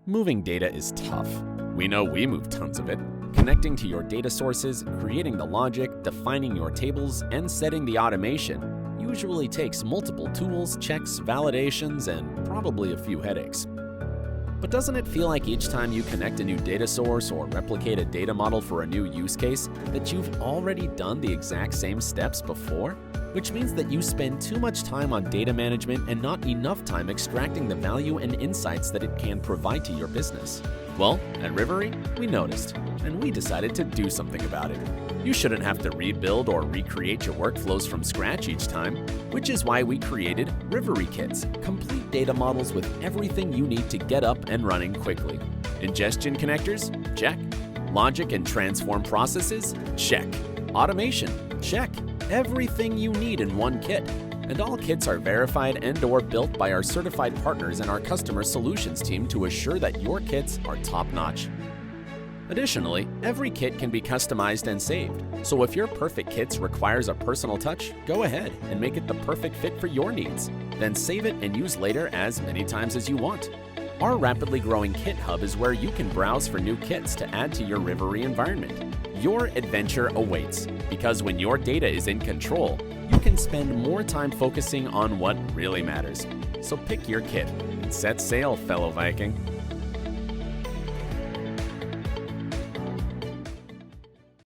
Moving data is tough. We know we move tons of it. Connecting to your data sources, creating the logic, defining your tables, and setting the automation usually takes multiple tools, checks, validations, and probably a few headaches. But doesn't it feel like each time you connect a new data source or replicate a data model for a new use case that you've already done the exact same steps before? Which means that you spend too much time on data management and not enough time extracting the value and insights that it can provide to your business. Well, at Rivery, we noticed, and we decided to do something about it. You shouldn't have to rebuild or recreate your workflows from scratch each time, which is why we created Rivery Kits, complete data models with everything you need to get up and running quickly. Ingestion connectors? Check. Logic and transform processes? Check. Automation? Check. Everything you need in one kit. And all kits are verified and/or built by our certified partners and our customer solutions team to assure that your kits are top-notch. Additionally, every kit can be customized and saved. So if your perfect kits requires a personal touch, go ahead and make it the perfect fit for your needs. Then save it and use later as many times as you want. Our rapidly growing Kit Hub is where you can browse for new kits to add to your Rivery environment. Your adventure awaits, because when your data is in control, you can spend more time focusing on what really matters. So pick your kit and set sail, fellow Viking.